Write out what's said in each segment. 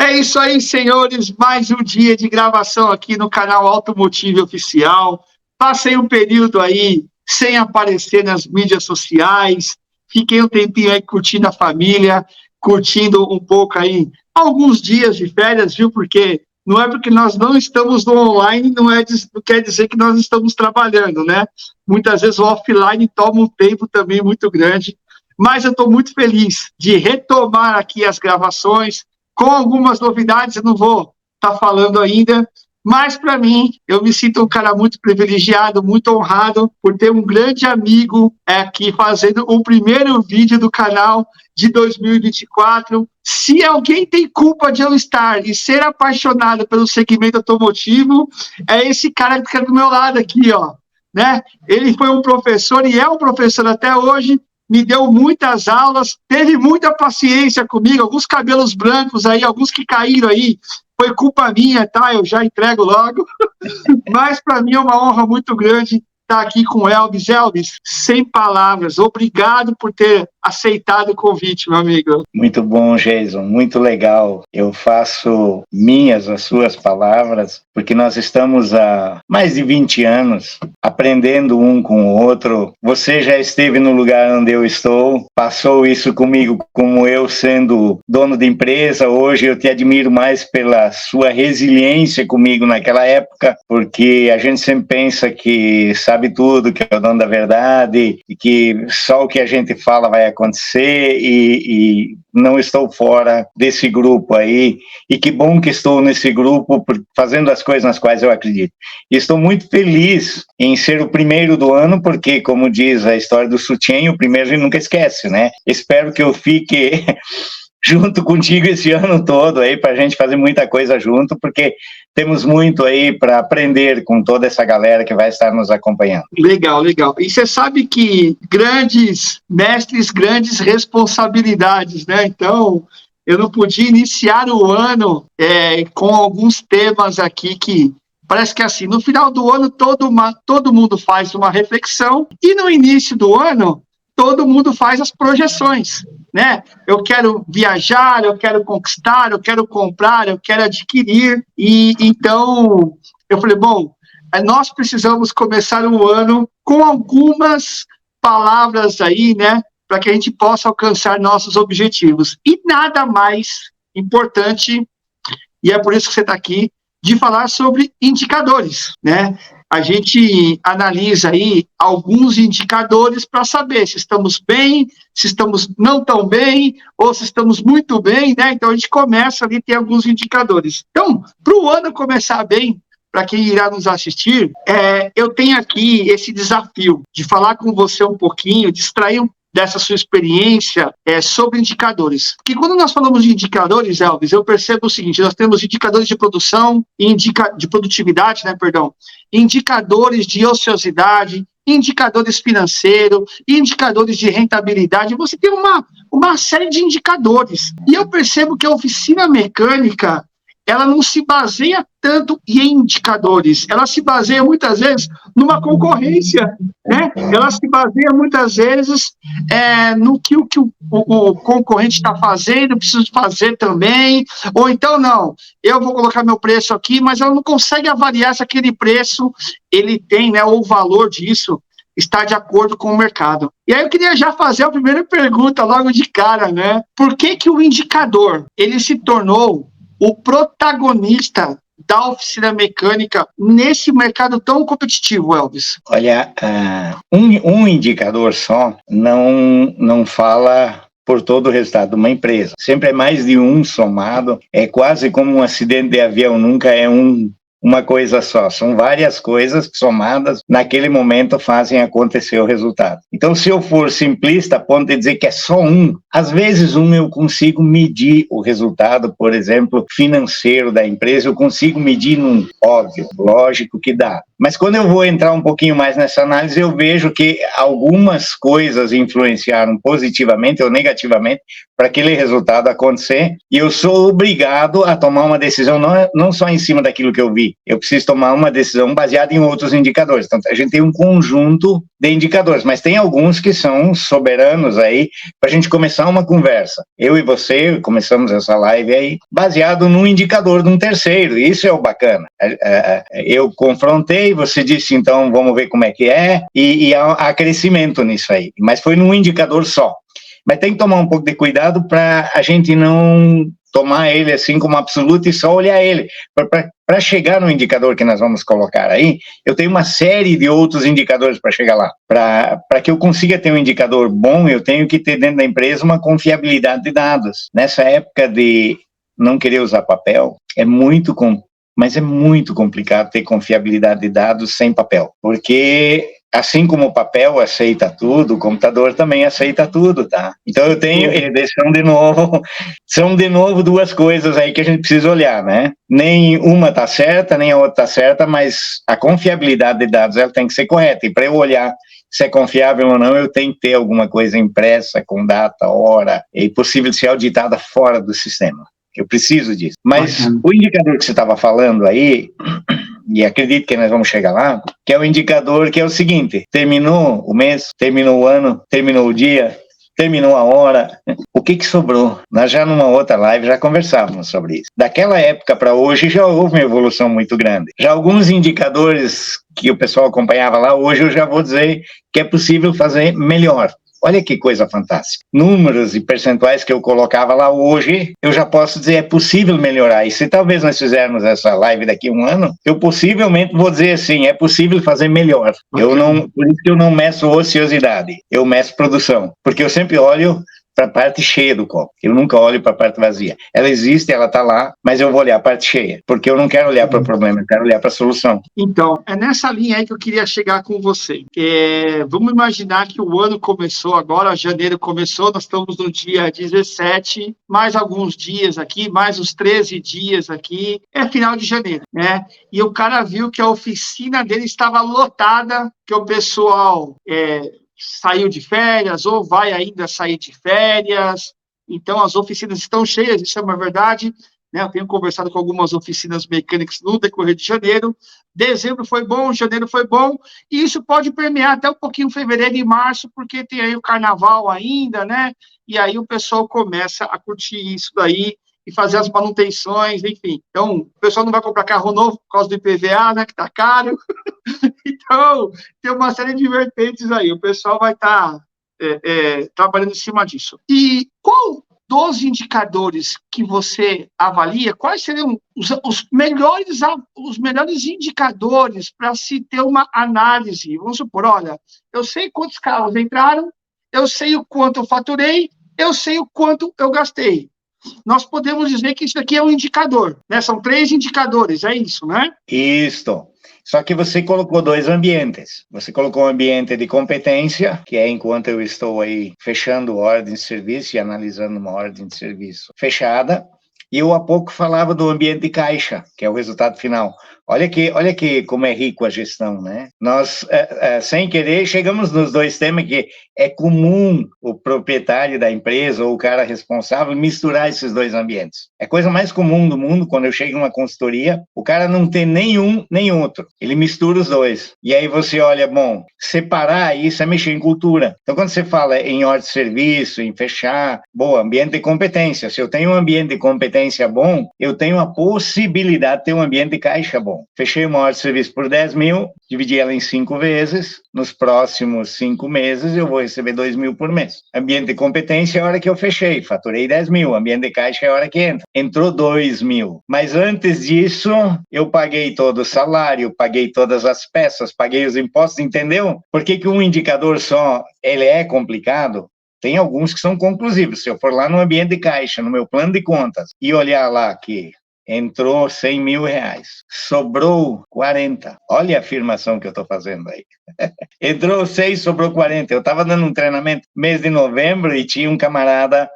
É isso aí, senhores. Mais um dia de gravação aqui no canal Automotive Oficial. Passei um período aí sem aparecer nas mídias sociais. Fiquei um tempinho aí curtindo a família, curtindo um pouco aí alguns dias de férias, viu? Porque não é porque nós não estamos no online, não quer dizer que nós estamos trabalhando, né? Muitas vezes o offline toma um tempo também muito grande. Mas eu estou muito feliz de retomar aqui as gravações, com algumas novidades, eu não vou estar falando ainda, mas para mim, eu me sinto um cara muito privilegiado, muito honrado por ter um grande amigo aqui fazendo o primeiro vídeo do canal de 2024. Se alguém tem culpa de eu estar e ser apaixonado pelo segmento automotivo, é esse cara que fica do meu lado aqui, ó, né? Ele foi um professor e é um professor até hoje, me deu muitas aulas, teve muita paciência comigo, alguns cabelos brancos aí, alguns que caíram aí, foi culpa minha, tá? Eu já entrego logo. Mas para mim é uma honra muito grande estar aqui com o Elvis. Elvis, sem palavras, obrigado por ter aceitado o convite, meu amigo. Muito bom, Jason, muito legal. Eu faço minhas as suas palavras, porque nós estamos há mais de 20 anos aprendendo um com o outro. Você já esteve no lugar onde eu estou, passou isso comigo como eu sendo dono de empresa. Hoje eu te admiro mais pela sua resiliência comigo naquela época, porque a gente sempre pensa que sabe tudo, que é o dono da verdade, e que só o que a gente fala vai acontecer, e não estou fora desse grupo aí, e que bom que estou nesse grupo fazendo as coisas nas quais eu acredito. E estou muito feliz em ser o primeiro do ano, porque, como diz a história do sutiã, o primeiro a gente nunca esquece, né? Espero que eu fique junto contigo esse ano todo aí, para a gente fazer muita coisa junto, porque temos muito aí para aprender com toda essa galera que vai estar nos acompanhando. Legal, legal. E você sabe que grandes mestres, grandes responsabilidades, né? Então, eu não podia iniciar o ano com alguns temas aqui que parece que assim, no final do ano todo mundo faz uma reflexão e no início do ano todo mundo faz as projeções, né? Eu quero viajar, eu quero conquistar, eu quero comprar, eu quero adquirir. E então eu falei, bom, nós precisamos começar o ano com algumas palavras aí, né? Para que a gente possa alcançar nossos objetivos. E nada mais importante, e é por isso que você está aqui, de falar sobre indicadores, né? A gente analisa aí alguns indicadores para saber se estamos bem, se estamos não tão bem, ou se estamos muito bem, né? Então a gente começa ali a ter alguns indicadores. Então, para o ano começar bem, para quem irá nos assistir, eu tenho aqui esse desafio de falar com você um pouquinho, de extrair dessa sua experiência sobre indicadores. Porque quando nós falamos de indicadores, Elvis, eu percebo o seguinte, nós temos indicadores de produção, de produtividade, né, perdão, indicadores de ociosidade, indicadores financeiros, indicadores de rentabilidade, você tem uma série de indicadores. E eu percebo que a oficina mecânica, ela não se baseia tanto em indicadores, ela se baseia muitas vezes numa concorrência, né? Ela se baseia muitas vezes no que o concorrente está fazendo, eu preciso fazer também, ou então não, eu vou colocar meu preço aqui, mas ela não consegue avaliar se aquele preço ele tem, né, ou o valor disso está de acordo com o mercado. E aí eu queria já fazer a primeira pergunta logo de cara, né? Por que o indicador ele se tornou o protagonista da oficina mecânica nesse mercado tão competitivo, Elvis? Olha, um indicador só não fala por todo o resultado de uma empresa. Sempre é mais de um somado, é quase como um acidente de avião, nunca é uma coisa só, são várias coisas que somadas naquele momento fazem acontecer o resultado. Então, se eu for simplista a ponto de dizer que é só um, às vezes eu consigo medir o resultado, por exemplo, financeiro da empresa, eu consigo medir num óbvio, lógico que dá. Mas quando eu vou entrar um pouquinho mais nessa análise, eu vejo que algumas coisas influenciaram positivamente ou negativamente para aquele resultado acontecer, e eu sou obrigado a tomar uma decisão não só em cima daquilo que eu vi, eu preciso tomar uma decisão baseada em outros indicadores. Então, a gente tem um conjunto de indicadores, mas tem alguns que são soberanos aí para a gente começar uma conversa. Eu e você começamos essa live aí baseado num indicador de um terceiro, e isso é o bacana. Eu confrontei, você disse, então vamos ver como é que é, e há crescimento nisso aí, mas foi num indicador só. Mas tem que tomar um pouco de cuidado para a gente não tomar ele assim como absoluto e só olhar ele. Para chegar no indicador que nós vamos colocar aí, eu tenho uma série de outros indicadores para chegar lá. Para que eu consiga ter um indicador bom, eu tenho que ter dentro da empresa uma confiabilidade de dados. Nessa época de não querer usar papel, mas é muito complicado ter confiabilidade de dados sem papel, porque assim como o papel aceita tudo, o computador também aceita tudo, tá? Então eu tenho, são de novo duas coisas aí que a gente precisa olhar, né? Nem uma tá certa, nem a outra tá certa, mas a confiabilidade de dados ela tem que ser correta, e para eu olhar se é confiável ou não, eu tenho que ter alguma coisa impressa com data, hora, e possível ser auditada fora do sistema. Eu preciso disso. Mas o indicador que você estava falando aí, e acredito que nós vamos chegar lá, que é o indicador que é o seguinte: terminou o mês, terminou o ano, terminou o dia, terminou a hora, o que sobrou? Nós já numa outra live já conversávamos sobre isso. Daquela época para hoje já houve uma evolução muito grande. Já alguns indicadores que o pessoal acompanhava lá, hoje eu já vou dizer que é possível fazer melhor. Olha que coisa fantástica. Números e percentuais que eu colocava lá hoje, eu já posso dizer, é possível melhorar. E se talvez nós fizermos essa live daqui a um ano, eu possivelmente vou dizer assim, é possível fazer melhor. Por isso que eu não meço ociosidade, eu meço produção. Porque eu sempre olho para a parte cheia do copo. Eu nunca olho para a parte vazia. Ela existe, ela está lá, mas eu vou olhar a parte cheia, porque eu não quero olhar para o problema, eu quero olhar para a solução. Então, é nessa linha aí que eu queria chegar com você. Vamos imaginar que o ano começou agora, janeiro começou, nós estamos no dia 17, mais alguns dias aqui, mais uns 13 dias aqui, é final de janeiro, né? E o cara viu que a oficina dele estava lotada, que o pessoal saiu de férias ou vai ainda sair de férias, então as oficinas estão cheias, isso é uma verdade, né? Eu tenho conversado com algumas oficinas mecânicas no decorrer de janeiro, dezembro foi bom, janeiro foi bom, e isso pode permear até um pouquinho fevereiro e março, porque tem aí o carnaval ainda, né? E aí o pessoal começa a curtir isso daí, e fazer as manutenções, enfim. Então, o pessoal não vai comprar carro novo por causa do IPVA, né, que está caro. Então, tem uma série de vertentes aí. O pessoal vai estar trabalhando em cima disso. E qual dos indicadores que você avalia, quais seriam os melhores indicadores para se ter uma análise? Vamos supor, olha, eu sei quantos carros entraram, eu sei o quanto eu faturei, eu sei o quanto eu gastei. Nós podemos dizer que isso aqui é um indicador, né? São 3 indicadores, é isso, né? Isso. Só que você colocou 2 ambientes. Você colocou um ambiente de competência, que é enquanto eu estou aí fechando ordem de serviço e analisando uma ordem de serviço fechada. E eu há pouco falava do ambiente de caixa, que é o resultado final. Olha que como é rico a gestão, né? Nós, sem querer, chegamos nos 2 temas que é comum o proprietário da empresa ou o cara responsável misturar esses 2 ambientes. É a coisa mais comum do mundo, quando eu chego em uma consultoria, o cara não tem nenhum nem outro. Ele mistura os 2. E aí você olha, bom, separar isso é mexer em cultura. Então, quando você fala em ordem de serviço, em fechar, boa, ambiente de competência. Se eu tenho um ambiente de competência bom, eu tenho a possibilidade de ter um ambiente de caixa bom. Fechei uma ordem de serviço por 10 mil, dividi ela em 5 vezes, nos próximos 5 meses eu vou receber 2 mil por mês. Ambiente de competência é a hora que eu fechei, faturei 10 mil, ambiente de caixa é a hora que entra. Entrou 2 mil, mas antes disso eu paguei todo o salário, paguei todas as peças, paguei os impostos, entendeu? Por que um indicador só, ele é complicado? Tem alguns que são conclusivos. Se eu for lá no ambiente de caixa, no meu plano de contas, e olhar lá que entrou 100 mil reais, sobrou 40. Olha a afirmação que eu estou fazendo aí. Entrou 6, sobrou 40. Eu estava dando um treinamento mês de novembro e tinha um camarada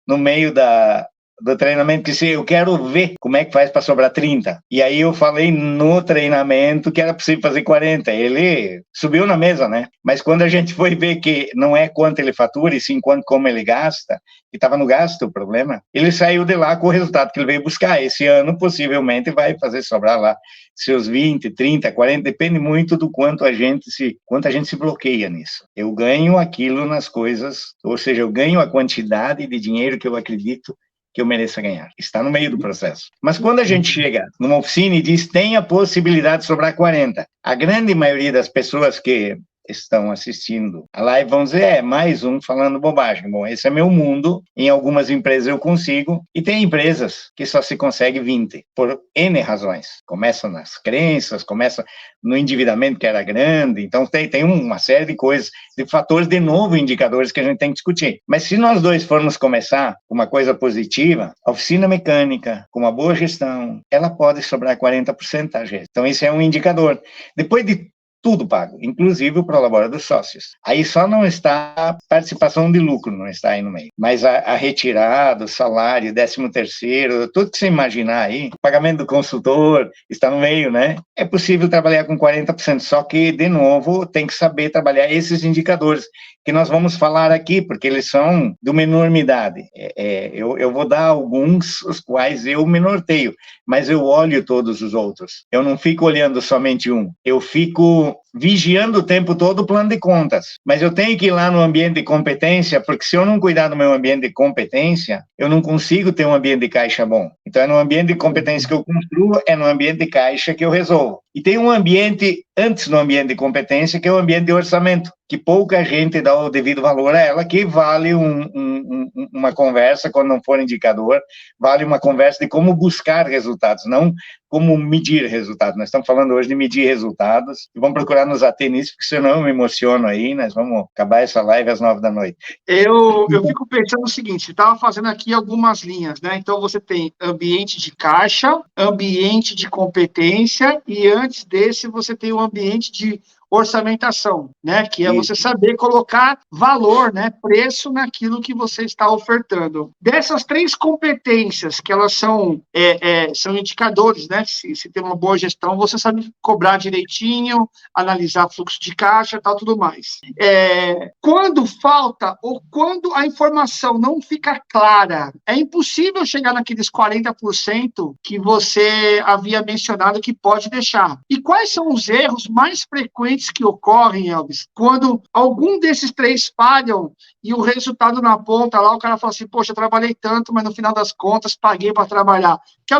no meio da do treinamento, que se eu quero ver como é que faz para sobrar 30. E aí eu falei no treinamento que era possível fazer 40. Ele subiu na mesa, né? Mas quando a gente foi ver que não é quanto ele fatura, e sim quanto como ele gasta, que estava no gasto o problema, ele saiu de lá com o resultado que ele veio buscar. Esse ano, possivelmente, vai fazer sobrar lá seus 20, 30, 40, depende muito do quanto a gente se bloqueia nisso. Eu ganho aquilo nas coisas, ou seja, eu ganho a quantidade de dinheiro que eu acredito que eu mereça ganhar. Está no meio do processo. Mas quando a gente chega numa oficina e diz tem a possibilidade de sobrar 40, a grande maioria das pessoas que estão assistindo a live vão dizer, mais um falando bobagem. Bom, esse é meu mundo, em algumas empresas eu consigo, e tem empresas que só se consegue 20, por N razões. Começam nas crenças, começa no endividamento que era grande, então tem uma série de coisas, de fatores, de novo, indicadores que a gente tem que discutir. Mas se nós dois formos começar com uma coisa positiva, a oficina mecânica, com uma boa gestão, ela pode sobrar 40%, tá, gente? Então esse é um indicador. Depois de tudo pago, inclusive o prolabore dos sócios. Aí só não está a participação de lucro, não está aí no meio. Mas a retirada, o salário, 13º, tudo que você imaginar aí, pagamento do consultor, está no meio, né? É possível trabalhar com 40%, só que, de novo, tem que saber trabalhar esses indicadores que nós vamos falar aqui, porque eles são de uma enormidade. Eu vou dar alguns, os quais eu me norteio, mas eu olho todos os outros. Eu não fico olhando somente um. Eu fico vigiando o tempo todo o plano de contas. Mas eu tenho que ir lá no ambiente de competência, porque se eu não cuidar do meu ambiente de competência, eu não consigo ter um ambiente de caixa bom. Então, é no ambiente de competência que eu construo, é no ambiente de caixa que eu resolvo. E tem um ambiente, antes do ambiente de competência, que é o ambiente de orçamento, que pouca gente dá o devido valor a ela, que vale uma conversa, quando não for indicador, vale uma conversa de como buscar resultados, não como medir resultados. Nós estamos falando hoje de medir resultados, e vamos procurar nos ater nisso, porque senão eu me emociono aí, nós vamos acabar essa live às 9 da noite. Eu fico pensando o seguinte, estava fazendo aqui algumas linhas, né? Então, você tem ambiente de caixa, ambiente de competência, e antes desse, você tem o ambiente de orçamentação, né? Que é você saber colocar valor, né? Preço naquilo que você está ofertando. Dessas 3 competências, que elas são indicadores, né? Se tem uma boa gestão, você sabe cobrar direitinho, analisar fluxo de caixa, tal, tudo mais. Quando falta ou quando a informação não fica clara, é impossível chegar naqueles 40% que você havia mencionado que pode deixar. E quais são os erros mais frequentes que ocorrem, Elvis, quando algum desses 3 falham e o resultado na ponta lá, o cara fala assim, poxa, eu trabalhei tanto, mas no final das contas paguei para trabalhar. Que é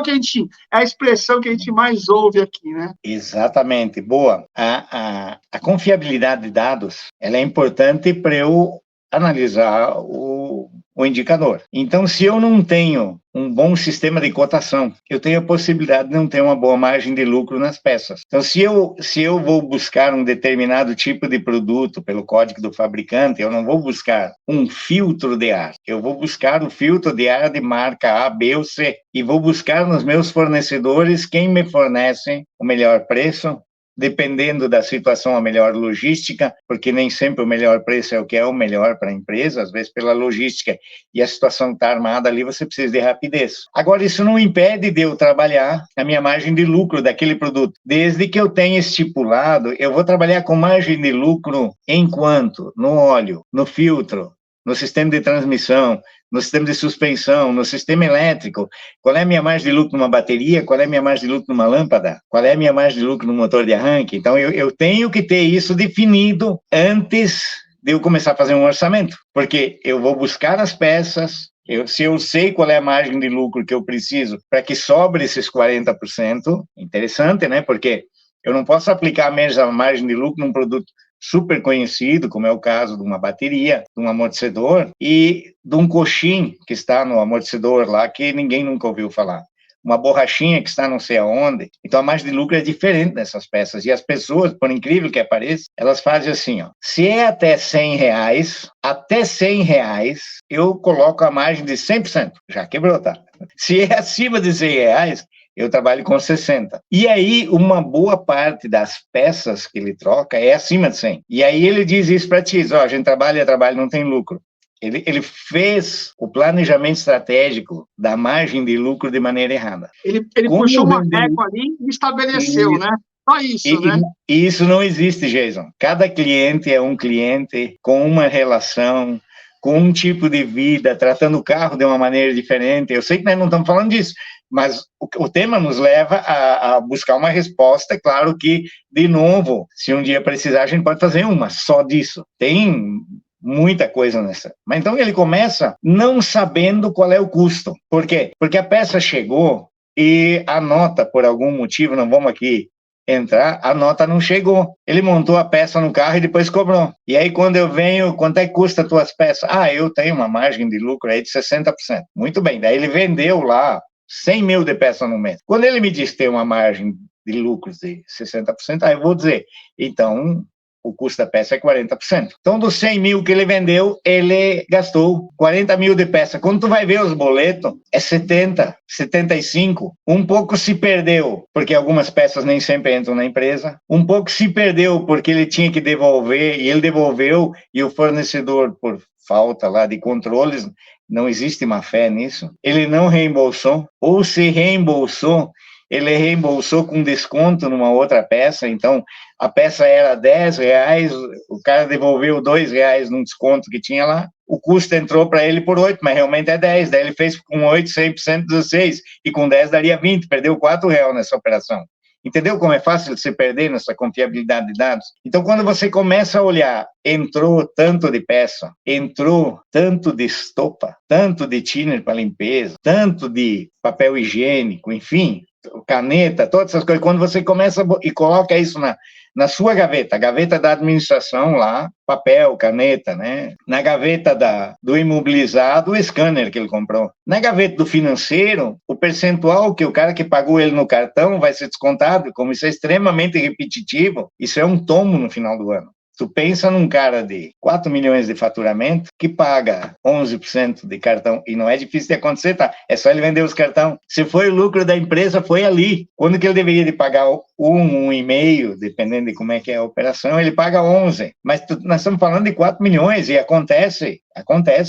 a expressão que a gente mais ouve aqui, né? Exatamente. Boa. A confiabilidade de dados, ela é importante para eu analisar o indicador. Então, se eu não tenho um bom sistema de cotação, eu tenho a possibilidade de não ter uma boa margem de lucro nas peças. Então, se eu vou buscar um determinado tipo de produto pelo código do fabricante, eu não vou buscar um filtro de ar, eu vou buscar o filtro de ar de marca A, B ou C, e vou buscar nos meus fornecedores quem me fornece o melhor preço, dependendo da situação, a melhor logística, porque nem sempre o melhor preço é o que é o melhor para a empresa, às vezes pela logística, e a situação está armada ali, você precisa de rapidez. Agora, isso não impede de eu trabalhar a minha margem de lucro daquele produto. Desde que eu tenha estipulado, eu vou trabalhar com margem de lucro enquanto no óleo, no filtro, no sistema de transmissão, no sistema de suspensão, no sistema elétrico, qual é a minha margem de lucro numa bateria, qual é a minha margem de lucro numa lâmpada, qual é a minha margem de lucro no motor de arranque. Então, eu tenho que ter isso definido antes de eu começar a fazer um orçamento, porque eu vou buscar as peças, se eu sei qual é a margem de lucro que eu preciso para que sobre esses 40%, interessante, né? Porque eu não posso aplicar a mesma margem de lucro num produto super conhecido, como é o caso de uma bateria, de um amortecedor, e de um coxim que está no amortecedor lá, que ninguém nunca ouviu falar. Uma borrachinha que está não sei aonde. Então, a margem de lucro é diferente dessas peças. E as pessoas, por incrível que pareça, elas fazem assim, ó. Se é até R$100, eu coloco a margem de 100%. Já quebrou, tá? Se é acima de R$100, eu trabalho com 60. E aí, uma boa parte das peças que ele troca é acima de 100. E aí ele diz isso para ti, ó, a gente trabalha, não tem lucro. Ele fez o planejamento estratégico da margem de lucro de maneira errada. Ele puxou uma régua ali e estabeleceu, né? Só isso, né? E isso não existe, Jason. Cada cliente é um cliente com uma relação, com um tipo de vida, tratando o carro de uma maneira diferente. Eu sei que nós não estamos falando disso, mas o tema nos leva a buscar uma resposta. Claro que, de novo, se um dia precisar, a gente pode fazer uma só disso. Tem muita coisa nessa. Mas então ele começa não sabendo qual é o custo. Por quê? Porque a peça chegou e a nota, por algum motivo, não vamos aqui entrar, a nota não chegou. Ele montou a peça no carro e depois cobrou. E aí, quando eu venho, quanto é que custa as tuas peças? Eu tenho uma margem de lucro aí de 60%. Muito bem, daí ele vendeu lá 100 mil de peça no mês. Quando ele me diz que tem uma margem de lucros de 60%, aí eu vou dizer, então, o custo da peça é 40%. Então, dos 100 mil que ele vendeu, ele gastou 40 mil de peça. Quando tu vai ver os boletos, é 70, 75. Um pouco se perdeu, porque algumas peças nem sempre entram na empresa. Um pouco se perdeu, porque ele tinha que devolver, e ele devolveu, e o fornecedor, por falta lá de controles, não existe má fé nisso, ele não reembolsou, ou se reembolsou, ele reembolsou com desconto numa outra peça. Então a peça era R$10, o cara devolveu R$2 num desconto que tinha lá, o custo entrou para ele por 8, mas realmente é 10, daí ele fez com 8, 100%, 16, e com 10 daria 20, perdeu R$4 nessa operação. Entendeu como é fácil de se perder nessa confiabilidade de dados? Então, quando você começa a olhar, entrou tanto de peça, entrou tanto de estopa, tanto de thinner para limpeza, tanto de papel higiênico, enfim, caneta, todas essas coisas, quando você começa e coloca isso na sua gaveta, a gaveta da administração lá, papel, caneta, né? Na gaveta do imobilizado, o scanner que ele comprou. Na gaveta do financeiro, o percentual que o cara que pagou ele no cartão vai ser descontado, como isso é extremamente repetitivo, isso é um tomo no final do ano. Tu pensa num cara de 4 milhões de faturamento que paga 11% de cartão, e não é difícil de acontecer, tá? É só ele vender os cartões. Se foi o lucro da empresa, foi ali. Quando que ele deveria de pagar 1,5, dependendo de como é que é a operação, ele paga 11. Mas nós estamos falando de 4 milhões e acontece,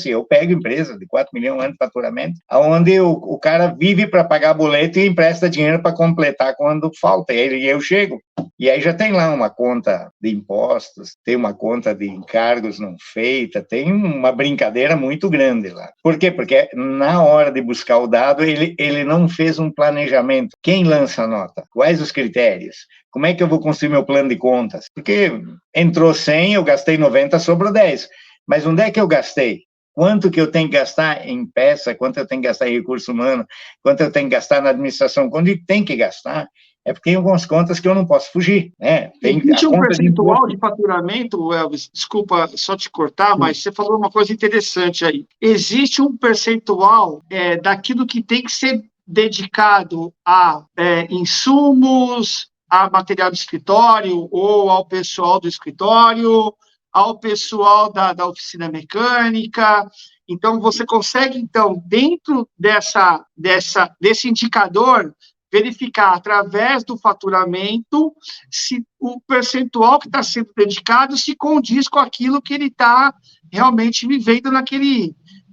eu pego empresa de 4 milhões de ano de faturamento, onde o cara vive para pagar boleto e empresta dinheiro para completar quando falta, e eu chego. E aí já tem lá uma conta de impostos, tem uma conta de encargos não feita, tem uma brincadeira muito grande lá. Por quê? Porque na hora de buscar o dado, ele não fez um planejamento. Quem lança a nota? Quais os critérios? Como é que eu vou construir meu plano de contas? Porque entrou 100, eu gastei 90, sobrou 10. Mas onde é que eu gastei? Quanto que eu tenho que gastar em peça? Quanto eu tenho que gastar em recurso humano? Quanto eu tenho que gastar na administração? Quando tem que gastar, é porque tem algumas contas que eu não posso fugir, né? Existe um percentual de faturamento, Elvis, desculpa só te cortar, mas você falou uma coisa interessante aí. Existe um percentual daquilo que tem que ser dedicado a insumos, a material de escritório, ou ao pessoal do escritório, ao pessoal da oficina mecânica. Então, você consegue, então, dentro desse indicador, verificar através do faturamento se o percentual que está sendo dedicado se condiz com aquilo que ele está realmente vivendo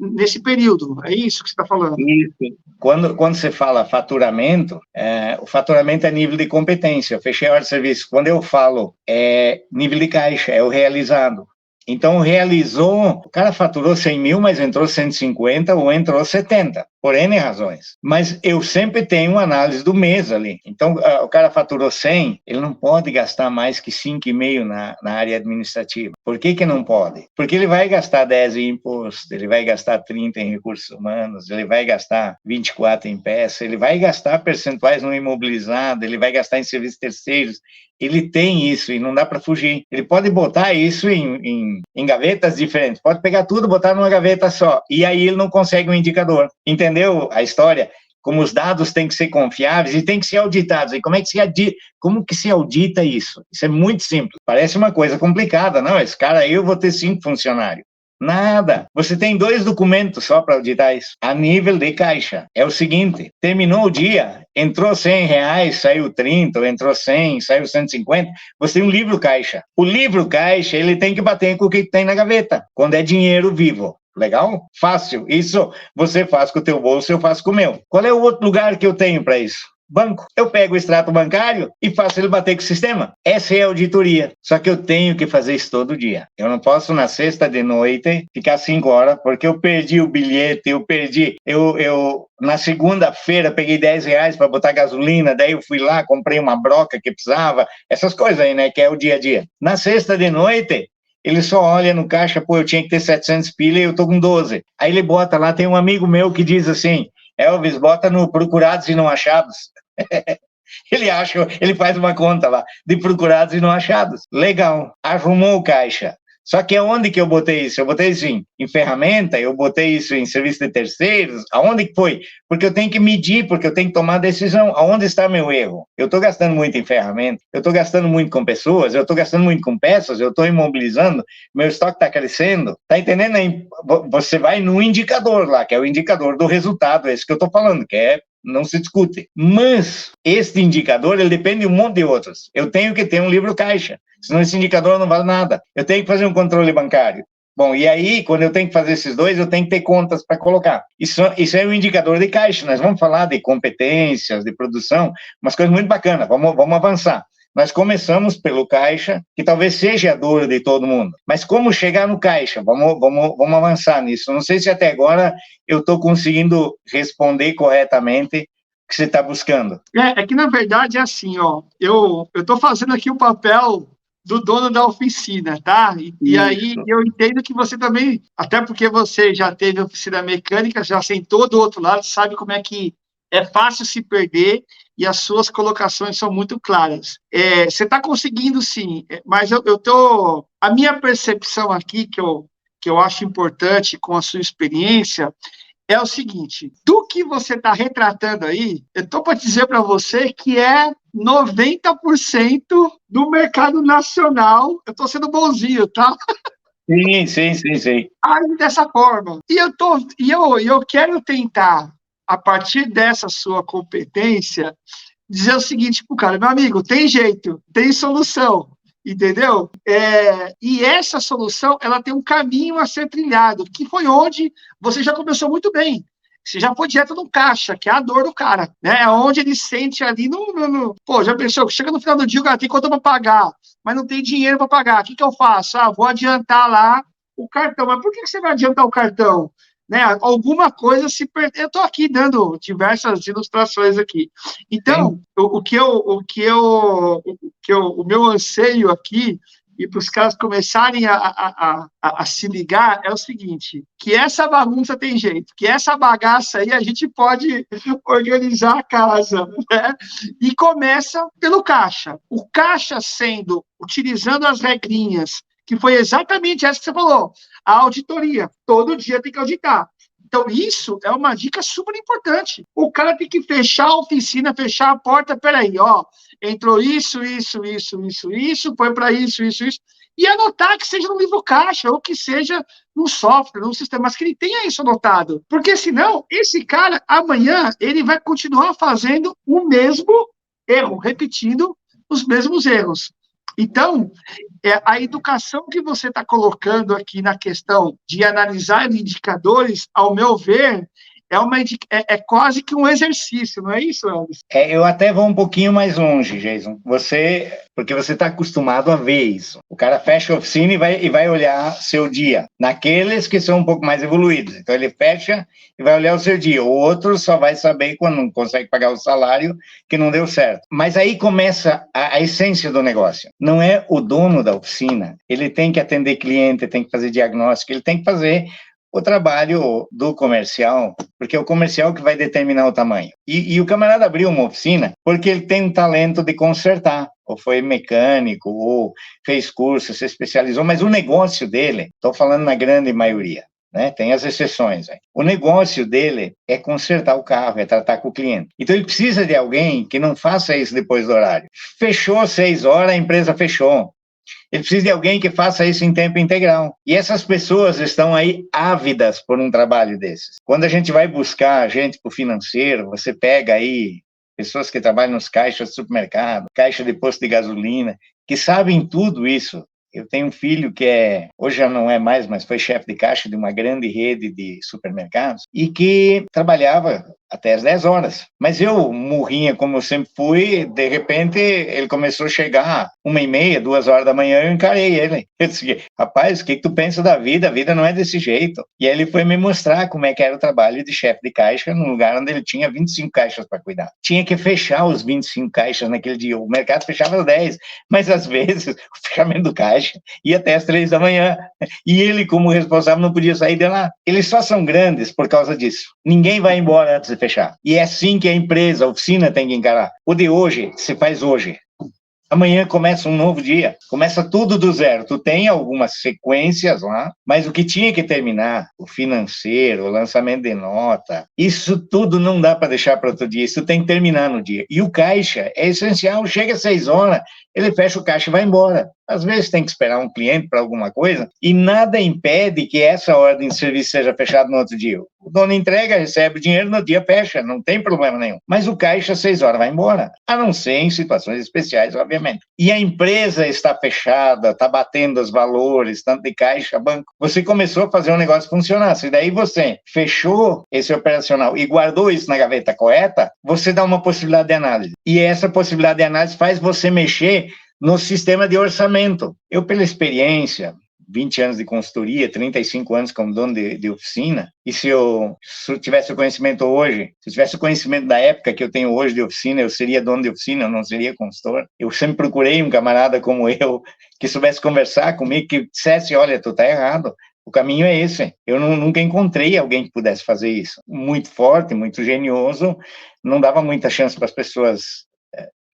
nesse período. É isso que você está falando? Isso. Quando você fala faturamento, o faturamento é nível de competência. Eu fechei a hora de serviço. Quando eu falo nível de caixa, é o realizado. Então, realizou, o cara faturou 100 mil, mas entrou 150 ou entrou 70, por N razões. Mas eu sempre tenho uma análise do mês ali. Então, o cara faturou 100, ele não pode gastar mais que 5,5 na área administrativa. Por que que não pode? Porque ele vai gastar 10 em imposto, ele vai gastar 30 em recursos humanos, ele vai gastar 24 em peça, ele vai gastar percentuais no imobilizado, ele vai gastar em serviços terceiros. Ele tem isso e não dá para fugir. Ele pode botar isso em gavetas diferentes, pode pegar tudo, botar numa gaveta só, e aí ele não consegue um indicador. Entendeu a história? Como os dados têm que ser confiáveis e têm que ser auditados. E como que se audita isso? Isso é muito simples. Parece uma coisa complicada. Não, esse cara aí eu vou ter 5 funcionários. Nada. Você tem 2 documentos só para auditar isso. A nível de caixa. É o seguinte, terminou o dia, entrou R$100, saiu 30, ou entrou 100, saiu 150, você tem um livro caixa. O livro caixa, ele tem que bater com o que tem na gaveta, quando é dinheiro vivo. Legal? Fácil. Isso você faz com o teu bolso, eu faço com o meu. Qual é o outro lugar que eu tenho para isso? Banco. Eu pego o extrato bancário e faço ele bater com o sistema. Essa é a auditoria. Só que eu tenho que fazer isso todo dia. Eu não posso, na sexta de noite, ficar 5 horas, porque eu perdi o bilhete, na segunda-feira, peguei R$ 10 para botar gasolina, daí eu fui lá, comprei uma broca que precisava, essas coisas aí, né, que é o dia a dia. Na sexta de noite, ele só olha no caixa, pô, eu tinha que ter 700 pila e eu tô com 12. Aí ele bota lá, tem um amigo meu que diz assim, Elvis, bota no procurados e não achados. Ele faz uma conta lá, de procurados e não achados. Legal, arrumou o caixa. Só que aonde que eu botei isso? Eu botei isso em ferramenta, eu botei isso em serviço de terceiros, aonde que foi? Porque eu tenho que medir, porque eu tenho que tomar decisão. Aonde está meu erro? Eu estou gastando muito em ferramenta, eu estou gastando muito com pessoas, eu estou gastando muito com peças, eu estou imobilizando, meu estoque está crescendo. Tá entendendo aí? Você vai no indicador lá, que é o indicador do resultado, esse que eu estou falando, que é não se discute. Mas este indicador, ele depende de um monte de outros. Eu tenho que ter um livro caixa, senão esse indicador não vale nada. Eu tenho que fazer um controle bancário. Bom, e aí, quando eu tenho que fazer esses dois, eu tenho que ter contas para colocar. Isso é um indicador de caixa. Nós vamos falar de competências, de produção, umas coisas muito bacanas. Vamos avançar. Nós começamos pelo caixa, que talvez seja a dor de todo mundo. Mas como chegar no caixa? Vamos avançar nisso. Não sei se até agora eu estou conseguindo responder corretamente o que você está buscando. É que, na verdade, é assim, ó. Eu estou fazendo aqui o papel do dono da oficina, tá? E aí eu entendo que você também, até porque você já teve oficina mecânica, já sentou do outro lado, sabe como é que é fácil se perder e as suas colocações são muito claras. Você está conseguindo, sim, mas eu tô. A minha percepção aqui, que eu acho importante com a sua experiência, é o seguinte: do que você está retratando aí, eu estou para dizer para você que é 90% do mercado nacional. Eu estou sendo bonzinho, tá? Sim. Age dessa forma. Eu quero tentar, a partir dessa sua competência, dizer o seguinte pro cara, meu amigo, tem jeito, tem solução, entendeu? E essa solução, ela tem um caminho a ser trilhado, que foi onde você já começou muito bem. Você já foi direto no caixa, que é a dor do cara, né? É onde ele sente ali Pô, já pensou, chega no final do dia, o cara tem conta para pagar, mas não tem dinheiro para pagar. O que eu faço? Vou adiantar lá o cartão. Mas por que você vai adiantar o cartão? Né? Alguma coisa se perde. Eu estou aqui dando diversas ilustrações aqui. Então, o meu anseio aqui, e para os caras começarem a se ligar, é o seguinte: que essa bagunça tem jeito, que essa bagaça aí a gente pode organizar a casa, né? E começa pelo caixa. O caixa utilizando as regrinhas, que foi exatamente essa que você falou, a auditoria. Todo dia tem que auditar. Então, isso é uma dica super importante. O cara tem que fechar a oficina, fechar a porta. Peraí, ó, entrou isso, foi para isso. E anotar que seja no livro caixa, ou que seja no software, no sistema, mas que ele tenha isso anotado. Porque senão, esse cara, amanhã, ele vai continuar fazendo o mesmo erro, repetindo os mesmos erros. Então, a educação que você está colocando aqui na questão de analisar indicadores, ao meu ver, é quase que um exercício, não é isso, Elvis? Eu até vou um pouquinho mais longe, Jason. Porque você está acostumado a ver isso. O cara fecha a oficina e vai olhar seu dia. Naqueles que são um pouco mais evoluídos. Então, ele fecha e vai olhar o seu dia. O outro só vai saber quando não consegue pagar o salário que não deu certo. Mas aí começa a essência do negócio. Não é o dono da oficina. Ele tem que atender cliente, tem que fazer diagnóstico, ele tem que fazer o trabalho do comercial, porque é o comercial que vai determinar o tamanho. E o camarada abriu uma oficina porque ele tem um talento de consertar, ou foi mecânico, ou fez curso, se especializou, mas o negócio dele, estou falando na grande maioria, né? Tem as exceções aí. O negócio dele é consertar o carro, é tratar com o cliente. Então ele precisa de alguém que não faça isso depois do horário. Fechou 6 horas, a empresa fechou. Ele precisa de alguém que faça isso em tempo integral. E essas pessoas estão aí ávidas por um trabalho desses. Quando a gente vai buscar gente para o financeiro, você pega aí pessoas que trabalham nos caixas de supermercado, caixa de posto de gasolina, que sabem tudo isso. Eu tenho um filho que hoje já não é mais, mas foi chefe de caixa de uma grande rede de supermercados e que trabalhava até as 10 horas. Mas eu, murrinha como eu sempre fui, de repente ele começou a chegar 1h30, 2 horas da manhã, eu encarei ele. Eu disse, rapaz, o que tu pensa da vida? A vida não é desse jeito. E aí ele foi me mostrar como é que era o trabalho de chefe de caixa num lugar onde ele tinha 25 caixas para cuidar. Tinha que fechar os 25 caixas naquele dia. O mercado fechava às 10, mas às vezes o fechamento do caixa ia até às 3 da manhã. E ele, como responsável, não podia sair de lá. Eles só são grandes por causa disso. Ninguém vai embora antes de fechar. E é assim que a empresa, a oficina tem que encarar. O de hoje se faz hoje. Amanhã começa um novo dia, começa tudo do zero. Tu tem algumas sequências lá, mas o que tinha que terminar, o financeiro, o lançamento de nota, isso tudo não dá para deixar para outro dia, isso tem que terminar no dia. E o caixa é essencial, chega às 6 horas, ele fecha o caixa e vai embora. Às vezes tem que esperar um cliente para alguma coisa e nada impede que essa ordem de serviço seja fechada no outro dia. O dono entrega, recebe o dinheiro, no dia fecha, não tem problema nenhum. Mas o caixa às 6 horas vai embora, a não ser em situações especiais, obviamente. E a empresa está fechada, está batendo os valores, tanto de caixa, banco. Você começou a fazer um negócio funcionar. Se daí você fechou esse operacional e guardou isso na gaveta correta, você dá uma possibilidade de análise. E essa possibilidade de análise faz você mexer no sistema de orçamento. Eu, pela experiência, 20 anos de consultoria, 35 anos como dono de oficina, e se eu tivesse o conhecimento hoje, se eu tivesse o conhecimento da época que eu tenho hoje de oficina, eu seria dono de oficina, eu não seria consultor. Eu sempre procurei um camarada como eu, que soubesse conversar comigo, que dissesse, olha, tu tá errado, o caminho é esse. Eu nunca encontrei alguém que pudesse fazer isso. Muito forte, muito genioso, não dava muita chance para as pessoas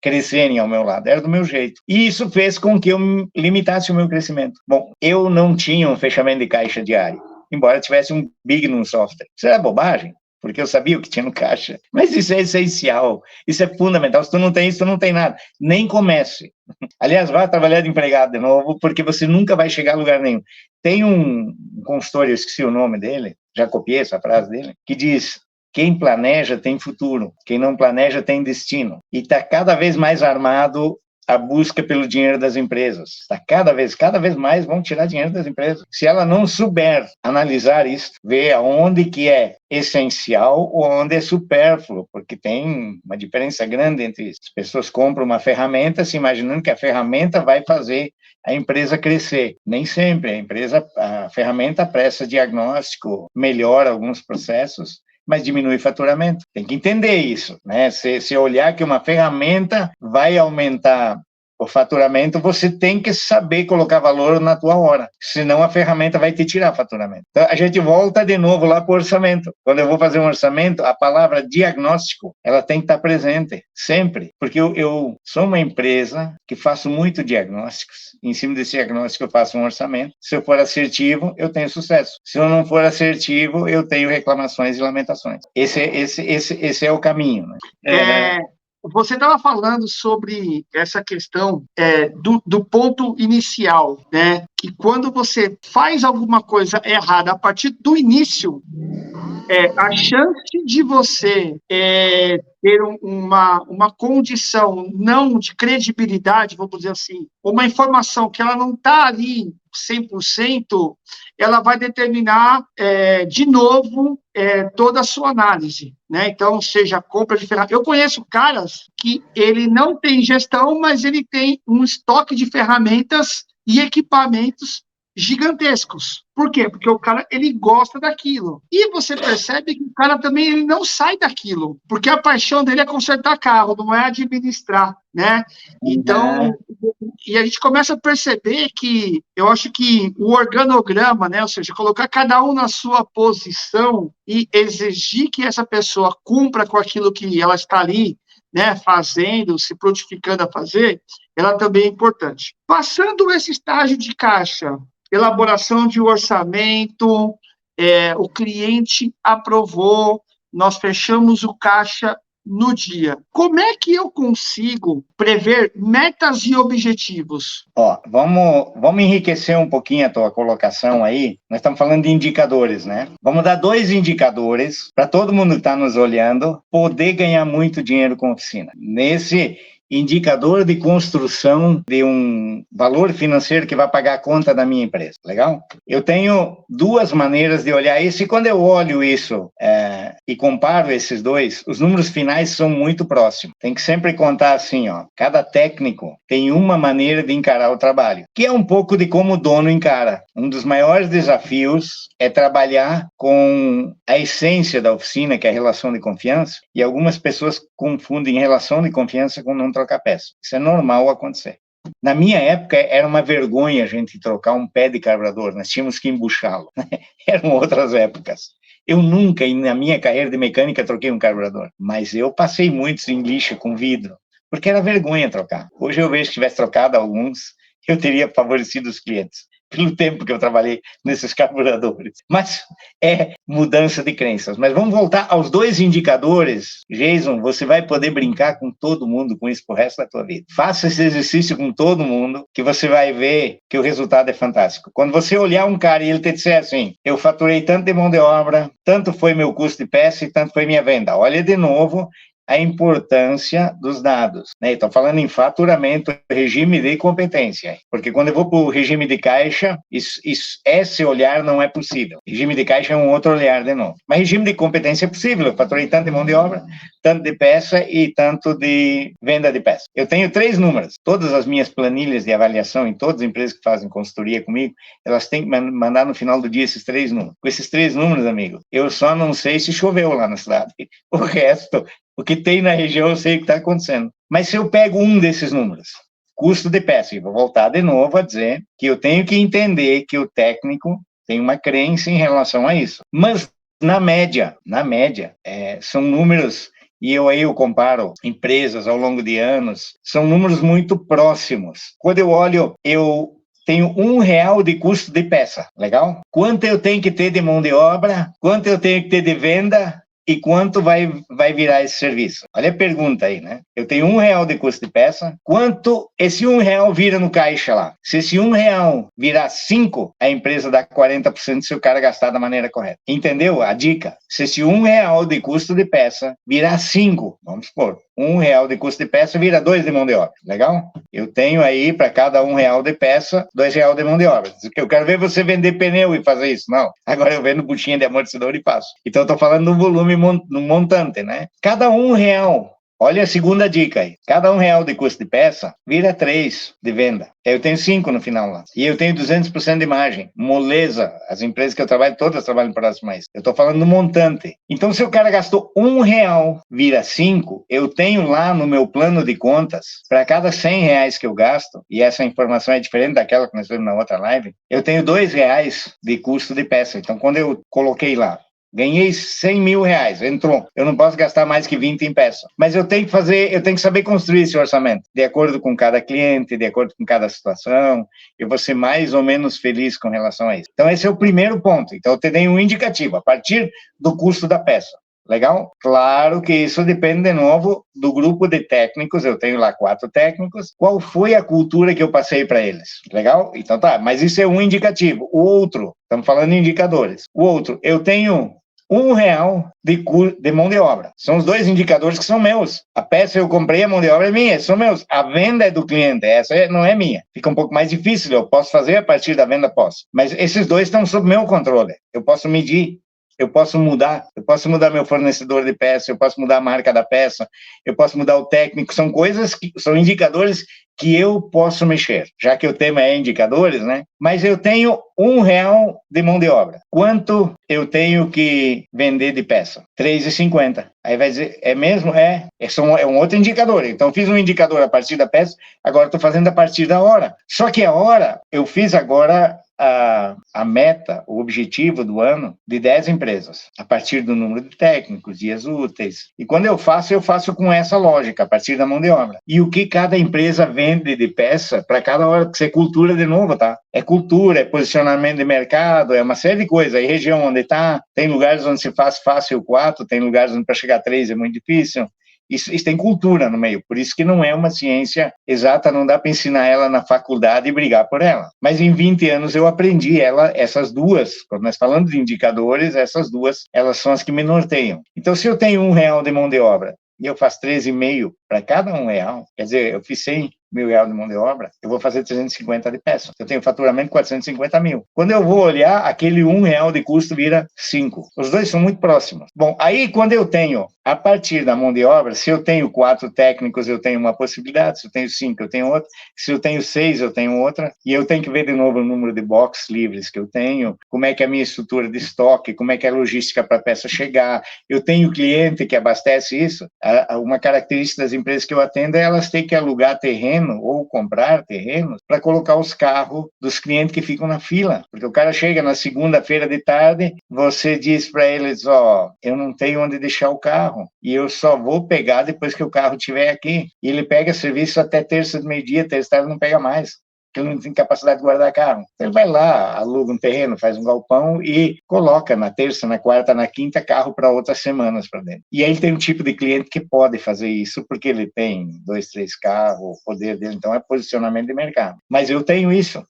crescerem ao meu lado, era do meu jeito. E isso fez com que eu limitasse o meu crescimento. Bom, eu não tinha um fechamento de caixa diário, embora tivesse um big no software. Isso era bobagem, porque eu sabia o que tinha no caixa. Mas isso é essencial, isso é fundamental. Se tu não tem isso, tu não tem nada. Nem comece. Aliás, vá trabalhar de empregado de novo, porque você nunca vai chegar a lugar nenhum. Tem um consultor, eu esqueci o nome dele, já copiei essa frase dele, que diz: quem planeja tem futuro, quem não planeja tem destino. E está cada vez mais armado a busca pelo dinheiro das empresas. Está cada vez mais vão tirar dinheiro das empresas. Se ela não souber analisar isso, ver aonde que é essencial ou onde é supérfluo, porque tem uma diferença grande entre isso. As pessoas compram uma ferramenta se imaginando que a ferramenta vai fazer a empresa crescer. Nem sempre. A ferramenta presta diagnóstico, melhora alguns processos, mas diminui o faturamento. Tem que entender isso, né? Se olhar que uma ferramenta vai aumentar o faturamento, você tem que saber colocar valor na tua hora, senão a ferramenta vai te tirar faturamento. Então, a gente volta de novo lá para o orçamento. Quando eu vou fazer um orçamento, a palavra diagnóstico, ela tem que estar presente, sempre, porque eu sou uma empresa que faço muito diagnósticos, em cima desse diagnóstico eu faço um orçamento. Se eu for assertivo, eu tenho sucesso. Se eu não for assertivo, eu tenho reclamações e lamentações. Esse é o caminho, né? Você estava falando sobre essa questão do ponto inicial, né? Que quando você faz alguma coisa errada a partir do início, a chance de você ter uma condição não de credibilidade, vamos dizer assim, uma informação que ela não está ali 100%, ela vai determinar, de novo, toda a sua análise, né? Então, seja compra de ferramentas. Eu conheço caras que ele não tem gestão, mas ele tem um estoque de ferramentas e equipamentos gigantescos. Por quê? Porque o cara, ele gosta daquilo. E você percebe que o cara também ele não sai daquilo, porque a paixão dele é consertar carro, não é administrar, né? Então, e a gente começa a perceber que, eu acho que o organograma, né? Ou seja, colocar cada um na sua posição e exigir que essa pessoa cumpra com aquilo que ela está ali, né, fazendo, se prontificando a fazer, ela também é importante. Passando esse estágio de caixa, elaboração de orçamento, o cliente aprovou, nós fechamos o caixa no dia. Como é que eu consigo prever metas e objetivos? Vamos enriquecer um pouquinho a tua colocação aí. Nós estamos falando de indicadores, né? Vamos dar 2 indicadores para todo mundo que está nos olhando poder ganhar muito dinheiro com oficina. indicador de construção de um valor financeiro que vai pagar a conta da minha empresa. Legal? Eu tenho duas maneiras de olhar isso, e quando eu olho isso e comparo esses dois, os números finais são muito próximos. Tem que sempre contar assim, ó, cada técnico tem uma maneira de encarar o trabalho, que é um pouco de como o dono encara. Um dos maiores desafios é trabalhar com a essência da oficina, que é a relação de confiança, e algumas pessoas confundem relação de confiança com não trocar peça. Isso é normal acontecer. Na minha época, era uma vergonha a gente trocar um pé de carburador, nós tínhamos que embuchá-lo. Eram outras épocas. Eu nunca, na minha carreira de mecânica, troquei um carburador, mas eu passei muitos em lixa com vidro, porque era vergonha trocar. Hoje eu vejo que tivesse trocado alguns, eu teria favorecido os clientes, pelo tempo que eu trabalhei nesses carburadores. Mas é mudança de crenças. Mas vamos voltar aos dois indicadores. Jason, você vai poder brincar com todo mundo com isso pro resto da tua vida. Faça esse exercício com todo mundo, que você vai ver que o resultado é fantástico. Quando você olhar um cara e ele te disser assim, eu faturei tanto de mão de obra, tanto foi meu custo de peça e tanto foi minha venda. Olha de novo a importância dos dados, né? Estou falando em faturamento, regime de competência, porque quando eu vou para o regime de caixa, esse olhar não é possível. Regime de caixa é um outro olhar de novo. Mas regime de competência é possível. Eu faturei tanto de mão de obra, tanto de peça e tanto de venda de peça. Eu tenho 3 números. Todas as minhas planilhas de avaliação em todas as empresas que fazem consultoria comigo, elas têm que mandar no final do dia esses 3 números. Com esses 3 números, amigo, eu só não sei se choveu lá na cidade. O resto, o que tem na região, eu sei o que está acontecendo. Mas se eu pego um desses números, custo de peça, e vou voltar de novo a dizer que eu tenho que entender que o técnico tem uma crença em relação a isso. Mas, na média, são números, e eu comparo empresas ao longo de anos, são números muito próximos. Quando eu olho, eu tenho R$1 de custo de peça, legal? Quanto eu tenho que ter de mão de obra? Quanto eu tenho que ter de venda? E quanto vai virar esse serviço? Olha a pergunta aí, né? Eu tenho R$1 de custo de peça. Quanto esse R$1 vira no caixa lá? Se esse R$1 virar 5, a empresa dá 40% se o cara gastar da maneira correta. Entendeu a dica? Se esse R$1 de custo de peça virar 5, vamos supor, R$1 de custo de peça vira 2 de mão de obra. Legal? Eu tenho aí, para cada R$1 de peça, R$2 de mão de obra. Eu quero ver você vender pneu e fazer isso. Não. Agora eu vendo buchinha de amortecedor e faço. Então eu estou falando do volume no montante, né? Cada R$1, olha a segunda dica aí. Cada R$1 de custo de peça vira 3 de venda. Eu tenho 5 no final lá. E eu tenho 200% de margem. Moleza. As empresas que eu trabalho, todas trabalham para as mais. Eu estou falando do montante. Então, se o cara gastou R$1, vira 5, eu tenho lá no meu plano de contas, para cada R$100 que eu gasto, e essa informação é diferente daquela que nós vimos na outra live, eu tenho R$2 de custo de peça. Então, quando eu coloquei lá, ganhei R$100 mil, entrou. Eu não posso gastar mais que 20 em peça. Mas eu tenho que saber construir esse orçamento, de acordo com cada cliente, de acordo com cada situação. Eu vou ser mais ou menos feliz com relação a isso. Então, esse é o primeiro ponto. Então, eu te dei um indicativo, a partir do custo da peça. Legal? Claro que isso depende, de novo, do grupo de técnicos. Eu tenho lá 4 técnicos. Qual foi a cultura que eu passei para eles? Legal? Então tá, mas isso é um indicativo. O outro, estamos falando de indicadores. O outro, eu tenho R$1 de mão de obra. São os 2 indicadores que são meus. A peça eu comprei, a mão de obra é minha, são meus. A venda é do cliente, essa não é minha. Fica um pouco mais difícil, eu posso fazer a partir da venda, posso. Mas esses 2 estão sob meu controle. Eu posso medir. Eu posso mudar meu fornecedor de peça, eu posso mudar a marca da peça, eu posso mudar o técnico, são indicadores que eu posso mexer, já que o tema é indicadores, né? Mas eu tenho R$1 de mão de obra. Quanto eu tenho que vender de peça? R$3,50. Aí vai dizer, é mesmo? É um outro indicador. Então, fiz um indicador a partir da peça, agora estou fazendo a partir da hora. Só que a hora, eu fiz agora a meta, o objetivo do ano de 10 empresas, a partir do número de técnicos, dias úteis. E quando eu faço com essa lógica, a partir da mão de obra. E o que cada empresa vende de peça, para cada hora, que isso é cultura de novo, tá? É cultura, é posicionamento de mercado, é uma série de coisas. Aí região onde está, tem lugares onde se faz fácil 4, tem lugares onde para chegar a 3 é muito difícil. Isso tem cultura no meio, por isso que não é uma ciência exata, não dá para ensinar ela na faculdade e brigar por ela. Mas em 20 anos eu aprendi essas duas, quando nós falamos de indicadores, essas duas, elas são as que me norteiam. Então, se eu tenho R$1 de mão de obra e eu faço 13,5 para cada R$ 1, quer dizer, eu fiz R$ 100.000 de mão de obra, eu vou fazer 350 de peça. Eu tenho faturamento de 450 mil. Quando eu vou olhar, aquele R$ 1 de custo vira 5. Os dois são muito próximos. Bom, aí quando eu tenho, a partir da mão de obra, se eu tenho 4 técnicos, eu tenho uma possibilidade, se eu tenho 5, eu tenho outra, se eu tenho 6, eu tenho outra, e eu tenho que ver de novo o número de boxes livres que eu tenho, como é que é a minha estrutura de estoque, como é que é a logística para a peça chegar, eu tenho cliente que abastece isso. Uma característica das empresas que eu atendo é elas têm que alugar terreno ou comprar terrenos para colocar os carros dos clientes que ficam na fila. Porque o cara chega na segunda-feira de tarde, você diz para eles, eu não tenho onde deixar o carro e eu só vou pegar depois que o carro estiver aqui. E ele pega serviço até terça de meio-dia, terça-tarde não pega mais, porque ele não tem capacidade de guardar carro. Então, ele vai lá, aluga um terreno, faz um galpão e coloca na terça, na quarta, na quinta, carro para outras semanas para dentro. E aí ele tem um tipo de cliente que pode fazer isso, porque ele tem 2, 3 carros, o poder dele, então é posicionamento de mercado. Mas eu tenho isso.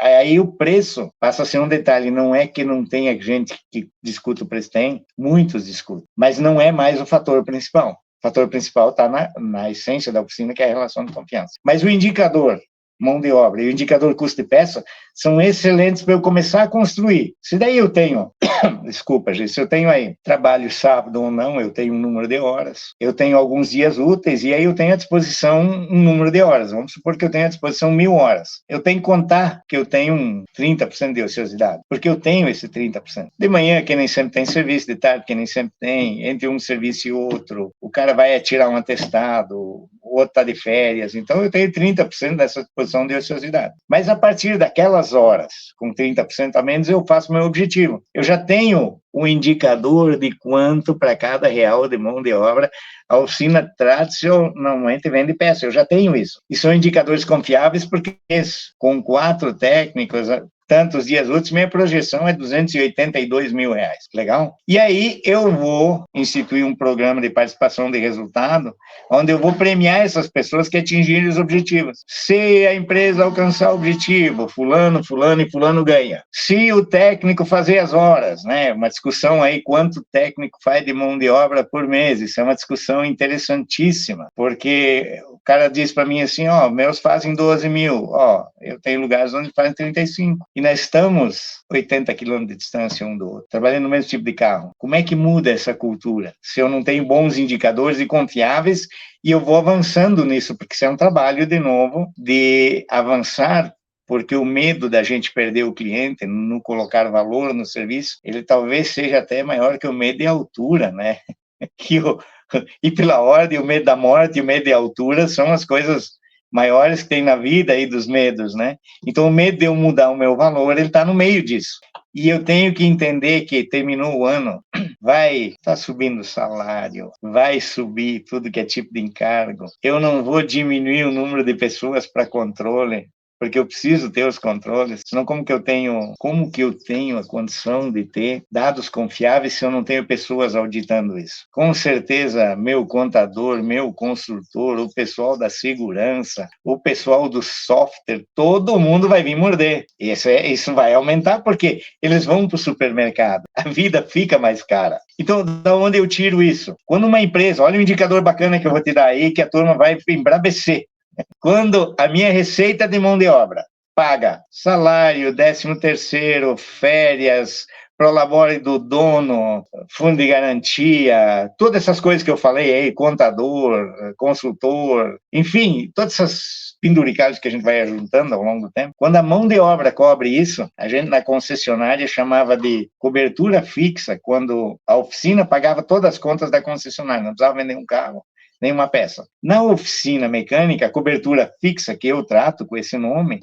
Aí o preço passa a ser um detalhe, não é que não tenha gente que discuta o preço, tem, muitos discutem, mas não é mais o fator principal. O fator principal está na essência da oficina, que é a relação de confiança. Mas o indicador mão de obra e o indicador custo de peça são excelentes para eu começar a construir. Se daí eu tenho, desculpa, gente, se eu tenho aí trabalho sábado ou não, eu tenho um número de horas, eu tenho alguns dias úteis e aí eu tenho à disposição um número de horas. Vamos supor que eu tenho à disposição 1.000 horas. Eu tenho que contar que eu tenho um 30% de ociosidade, porque eu tenho esse 30%. De manhã, que nem sempre tem serviço, de tarde, que nem sempre tem, entre um serviço e outro, o cara vai tirar um atestado, o outro está de férias, então eu tenho 30% dessa disposição de ociosidade. Mas a partir daquelas horas, com 30% a menos, eu faço meu objetivo. Eu já tenho um indicador de quanto para cada real de mão de obra a oficina tradicionalmente vende peça. Eu já tenho isso. E são indicadores confiáveis porque com 4 técnicos, tantos dias úteis, minha projeção é R$282 mil. Legal? E aí eu vou instituir um programa de participação de resultado, onde eu vou premiar essas pessoas que atingirem os objetivos. Se a empresa alcançar o objetivo, fulano e fulano ganha. Se o técnico fazer as horas, né? Uma discussão aí, quanto o técnico faz de mão de obra por mês, isso é uma discussão interessantíssima, porque o cara diz para mim assim, meus fazem 12 mil, eu tenho lugares onde fazem 35. E nós estamos 80 quilômetros de distância um do outro, trabalhando no mesmo tipo de carro. Como é que muda essa cultura? Se eu não tenho bons indicadores e confiáveis, e eu vou avançando nisso, porque isso é um trabalho, de novo, de avançar, porque o medo da gente perder o cliente, não colocar valor no serviço, ele talvez seja até maior que o medo de altura, né? E pela ordem, o medo da morte e o medo de altura são as coisas maiores que tem na vida aí dos medos, né? Então, o medo de eu mudar o meu valor, ele está no meio disso. E eu tenho que entender que terminou o ano, tá subindo o salário, vai subir tudo que é tipo de encargo. Eu não vou diminuir o número de pessoas para controle, porque eu preciso ter os controles, senão como que eu tenho a condição de ter dados confiáveis se eu não tenho pessoas auditando isso? Com certeza, meu contador, meu consultor, o pessoal da segurança, o pessoal do software, todo mundo vai vir morder. Isso vai aumentar porque eles vão para o supermercado, a vida fica mais cara. Então, da onde eu tiro isso? Quando uma empresa, olha um indicador bacana que eu vou te dar aí, que a turma vai embrabecer. Quando a minha receita de mão de obra paga salário, 13º, férias, prolabore do dono, fundo de garantia, todas essas coisas que eu falei aí, contador, consultor, enfim, todas essas penduricalhos que a gente vai juntando ao longo do tempo. Quando a mão de obra cobre isso, a gente na concessionária chamava de cobertura fixa, quando a oficina pagava todas as contas da concessionária, não precisava vender um carro, nenhuma peça. Na oficina mecânica, a cobertura fixa, que eu trato com esse nome,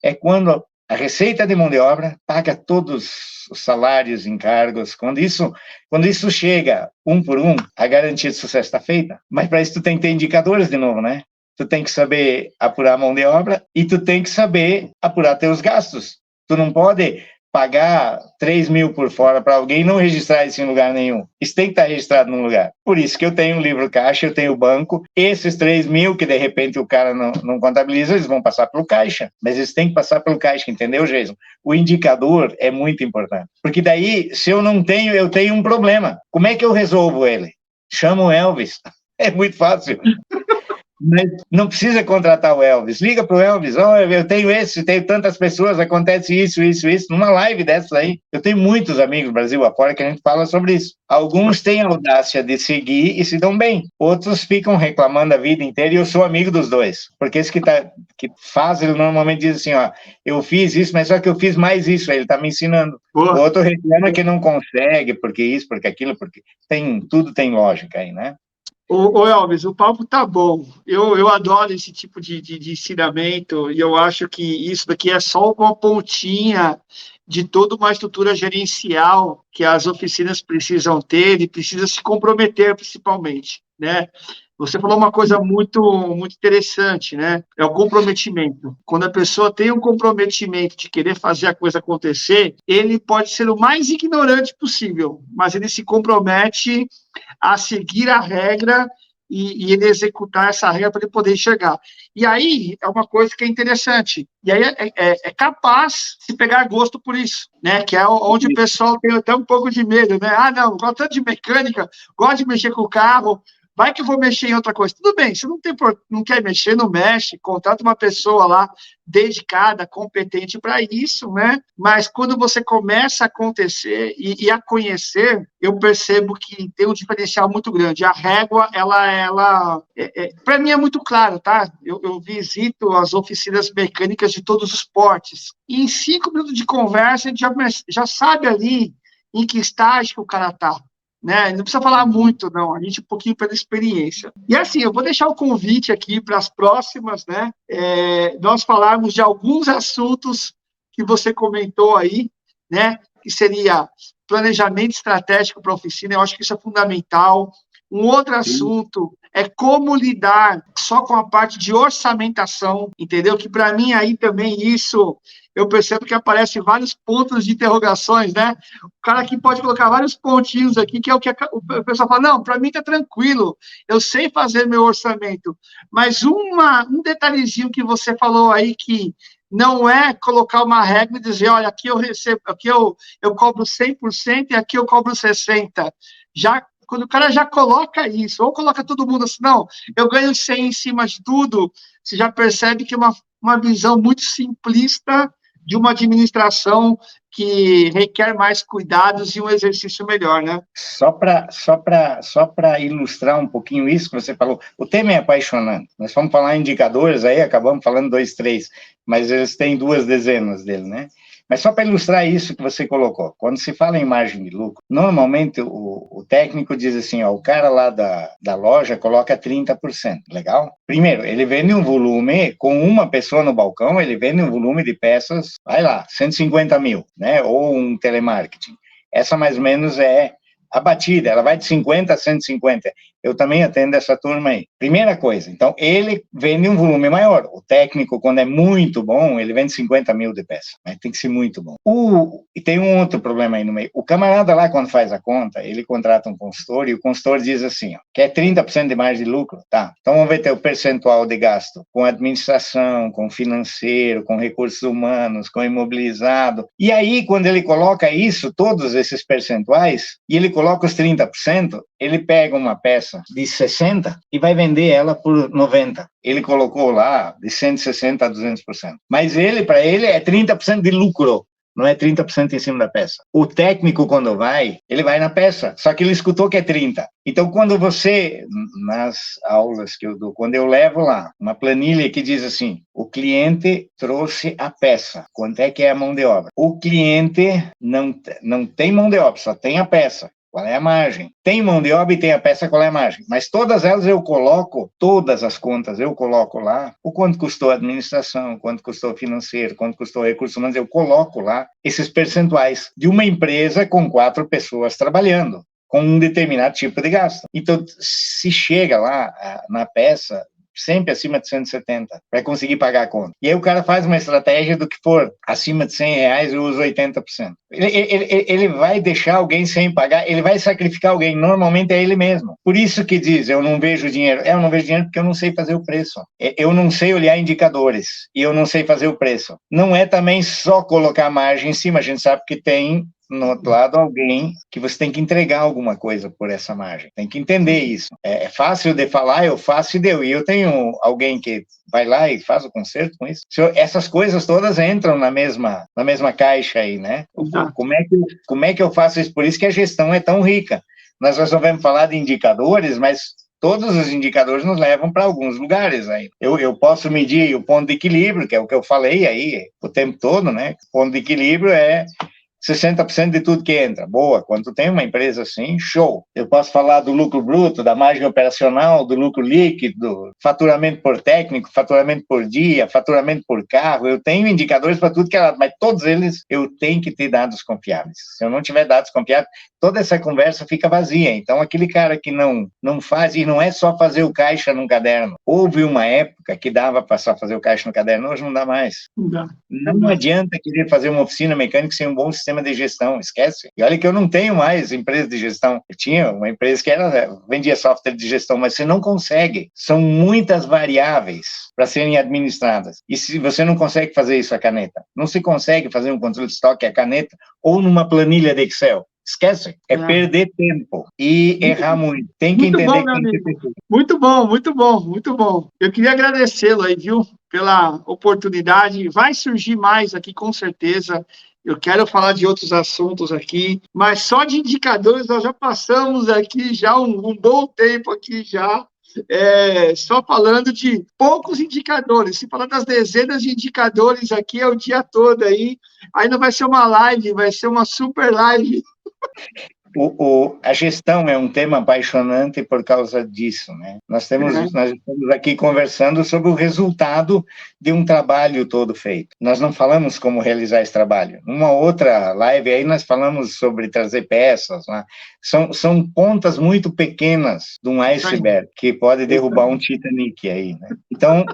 é quando a receita de mão de obra paga todos os salários, encargos. Quando isso chega um por um, a garantia de sucesso está feita. Mas para isso tu tem que ter indicadores de novo, né? Tu tem que saber apurar a mão de obra e tu tem que saber apurar teus gastos. Tu não pode pagar 3 mil por fora para alguém e não registrar isso em lugar nenhum. Isso tem que estar registrado num lugar. Por isso que eu tenho um livro caixa, eu tenho o banco. Esses 3 mil que de repente o cara não contabiliza, eles vão passar pelo caixa. Mas eles têm que passar pelo caixa, entendeu, Jason? O indicador é muito importante. Porque daí, se eu não tenho, eu tenho um problema. Como é que eu resolvo ele? Chamo o Elvis. É muito fácil. Mas não precisa contratar o Elvis. Liga para o Elvis, eu tenho tantas pessoas, acontece isso. Numa live dessa aí, eu tenho muitos amigos Brasil afora que a gente fala sobre isso. Alguns têm a audácia de seguir e se dão bem. Outros ficam reclamando a vida inteira e eu sou amigo dos dois. Porque esse que faz, ele normalmente diz assim, eu fiz isso, mas só que eu fiz mais isso, ele está me ensinando. Boa. O outro reclama que não consegue, porque isso, porque aquilo, porque tudo tem lógica aí, né? Ô Elvis, o papo tá bom. Eu adoro esse tipo de ensinamento e eu acho que isso daqui é só uma pontinha de toda uma estrutura gerencial que as oficinas precisam ter e precisa se comprometer, principalmente, né? Você falou uma coisa muito, muito interessante, né? É o comprometimento. Quando a pessoa tem um comprometimento de querer fazer a coisa acontecer, ele pode ser o mais ignorante possível, mas ele se compromete a seguir a regra e ele executar essa regra para ele poder enxergar. E aí é uma coisa que é interessante. E aí é capaz de pegar gosto por isso, né? Que é onde o pessoal tem até um pouco de medo, né? Ah, não, gosto tanto de mecânica, gosto de mexer com o carro, vai que eu vou mexer em outra coisa. Tudo bem, se não quer mexer, não mexe, contrata uma pessoa lá dedicada, competente para isso, né? Mas quando você começa a acontecer e a conhecer, eu percebo que tem um diferencial muito grande. A régua, para mim é muito claro, tá? Eu visito as oficinas mecânicas de todos os portes. E em 5 minutos de conversa, a gente já sabe ali em que estágio que o cara está. Né? Não precisa falar muito, não. A gente um pouquinho pela experiência. E assim, eu vou deixar o convite aqui para as próximas, né? Nós falarmos de alguns assuntos que você comentou aí, né? Que seria planejamento estratégico para a oficina. Eu acho que isso é fundamental. Um outro assunto é como lidar só com a parte de orçamentação, entendeu? Que para mim aí também isso eu percebo que aparece vários pontos de interrogações, né? O cara aqui pode colocar vários pontinhos aqui, que é o que o pessoal fala, não, para mim tá tranquilo, eu sei fazer meu orçamento, mas um detalhezinho que você falou aí que não é colocar uma regra e dizer, olha, aqui eu recebo, aqui eu cobro 100% e aqui eu cobro 60%. Quando o cara já coloca isso, ou coloca todo mundo assim, não, eu ganho 100 em cima de tudo, você já percebe que é uma visão muito simplista de uma administração que requer mais cuidados e um exercício melhor, né? Só para ilustrar um pouquinho isso que você falou, o tema é apaixonante. Nós vamos falar em indicadores, aí acabamos falando 2, 3, mas eles têm 2 dezenas dele, né? Mas só para ilustrar isso que você colocou, quando se fala em margem de lucro, normalmente o técnico diz assim, o cara lá da loja coloca 30%, legal? Primeiro, ele vende um volume, com uma pessoa no balcão, ele vende um volume de peças, vai lá, 150 mil, né? Ou um telemarketing. Essa mais ou menos é a batida, ela vai de 50 a 150. Eu também atendo essa turma aí. Primeira coisa, então, ele vende um volume maior. O técnico, quando é muito bom, ele vende 50 mil de peça, mas tem que ser muito bom. E tem um outro problema aí no meio. O camarada lá, quando faz a conta, ele contrata um consultor e o consultor diz assim, quer 30% de margem de lucro? Tá, então vamos ver teu percentual de gasto com administração, com financeiro, com recursos humanos, com imobilizado. E aí, quando ele coloca isso, todos esses percentuais, e ele coloca os 30%, ele pega uma peça de 60 e vai vender ela por 90. Ele colocou lá de 160 a 200%. Mas para ele é 30% de lucro, não é 30% em cima da peça. O técnico, quando ele vai na peça, só que ele escutou que é 30. Então, quando nas aulas que eu dou, quando eu levo lá uma planilha que diz assim, o cliente trouxe a peça, quanto é que é a mão de obra? O cliente não tem mão de obra, só tem a peça. Qual é a margem? Tem mão de obra e tem a peça, qual é a margem? Mas todas elas todas as contas eu coloco lá, o quanto custou a administração, quanto custou o financeiro, quanto custou o recurso humano, eu coloco lá esses percentuais de uma empresa com 4 pessoas trabalhando, com um determinado tipo de gasto. Então, se chega lá na peça, sempre acima de 170, para conseguir pagar a conta. E aí o cara faz uma estratégia do que for acima de 100 reais, eu uso 80%. Ele vai deixar alguém sem pagar, ele vai sacrificar alguém, normalmente é ele mesmo. Por isso que diz, eu não vejo dinheiro. Eu não vejo dinheiro porque eu não sei fazer o preço. Eu não sei olhar indicadores, e eu não sei fazer o preço. Não é também só colocar margem em cima, a gente sabe que tem no outro lado, alguém que você tem que entregar alguma coisa por essa margem. Tem que entender isso. É fácil de falar, eu faço e deu. E eu tenho alguém que vai lá e faz o conserto com isso. Essas coisas todas entram na mesma caixa aí, né? Como é que eu faço isso? Por isso que a gestão é tão rica. Nós resolvemos falar de indicadores, mas todos os indicadores nos levam para alguns lugares aí. Eu posso medir o ponto de equilíbrio, que é o que eu falei aí o tempo todo, né? O ponto de equilíbrio é 60% de tudo que entra. Boa, quando tu tem uma empresa assim, show. Eu posso falar do lucro bruto, da margem operacional, do lucro líquido, faturamento por técnico, faturamento por dia, faturamento por carro. Eu tenho indicadores para tudo que é lado, mas todos eles eu tenho que ter dados confiáveis. Se eu não tiver dados confiáveis, toda essa conversa fica vazia. Então, aquele cara que não faz, e não é só fazer o caixa num caderno. Houve uma época que dava para só fazer o caixa no caderno, hoje não dá mais. Não adianta querer fazer uma oficina mecânica sem um bom sistema de gestão, esquece. E olha que eu não tenho mais empresa de gestão. Eu tinha uma empresa que vendia software de gestão, mas você não consegue. São muitas variáveis para serem administradas. E se você não consegue fazer isso a caneta, não se consegue fazer um controle de estoque a caneta ou numa planilha de Excel. Esquece, perder tempo e errar muito. Tem que entender bom, meu amigo. Muito bom, muito bom, muito bom. Eu queria agradecê-lo aí, viu, pela oportunidade. Vai surgir mais aqui, com certeza. Eu quero falar de outros assuntos aqui, mas só de indicadores nós já passamos aqui já um bom tempo aqui já. Só falando de poucos indicadores. Se falar das dezenas de indicadores aqui é o dia todo aí. Aí não vai ser uma live, vai ser uma super live. A gestão é um tema apaixonante por causa disso, né? Nós estamos aqui conversando sobre o resultado de um trabalho todo feito. Nós não falamos como realizar esse trabalho. Numa outra live aí nós falamos sobre trazer peças, né? São pontas muito pequenas de um iceberg que pode derrubar um Titanic aí, né? Então,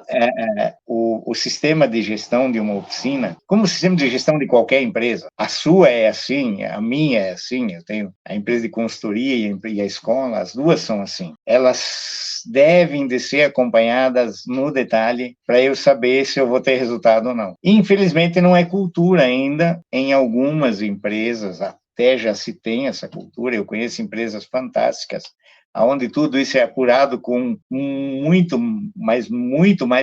o sistema de gestão de uma oficina, como o sistema de gestão de qualquer empresa, a sua é assim, a minha é assim, eu tenho a empresa de consultoria e a escola, as duas são assim. Elas devem de ser acompanhadas no detalhe para eu saber se eu vou ter resultado ou não. Infelizmente, não é cultura ainda em algumas empresas, até já se tem essa cultura, eu conheço empresas fantásticas, onde tudo isso é apurado com muito mais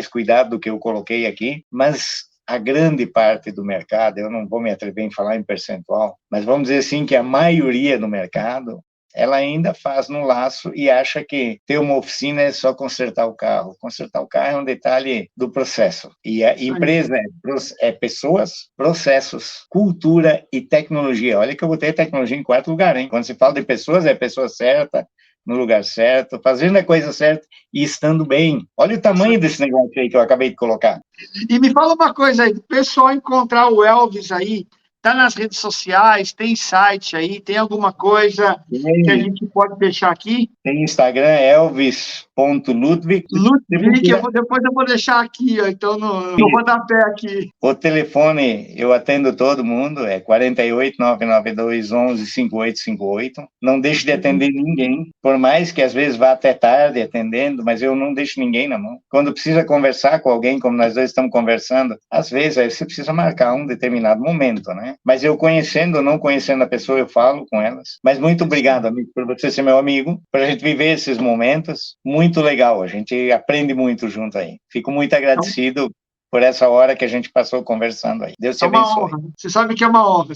cuidado do que eu coloquei aqui, mas a grande parte do mercado, eu não vou me atrever em falar em percentual, mas vamos dizer assim que a maioria do mercado, ela ainda faz no laço e acha que ter uma oficina é só consertar o carro. Consertar o carro é um detalhe do processo. E a empresa é pessoas, processos, cultura e tecnologia. Olha que eu botei tecnologia em quarto lugar, hein? Quando se fala de pessoas, é a pessoa certa, no lugar certo, fazendo a coisa certa e estando bem. Olha o tamanho desse negócio aí que eu acabei de colocar. E me fala uma coisa aí, o pessoal encontrar o Elvis aí, tá nas redes sociais, tem site aí, tem alguma coisa que a gente pode deixar aqui? Tem Instagram, elvis.ludwig. Depois eu vou deixar aqui, ó, então no rodapé aqui. O telefone, eu atendo todo mundo, é 48-992-11-5858. Não deixe de atender ninguém, por mais que às vezes vá até tarde atendendo, mas eu não deixo ninguém na mão. Quando precisa conversar com alguém, como nós dois estamos conversando, às vezes aí você precisa marcar um determinado momento, né? Mas eu conhecendo ou não conhecendo a pessoa, eu falo com elas. Mas muito obrigado, amigo, por você ser meu amigo, por a gente viver esses momentos. Muito legal, a gente aprende muito junto aí. Fico muito agradecido por essa hora que a gente passou conversando aí. Deus te abençoe. Uma honra. Você sabe que é uma honra.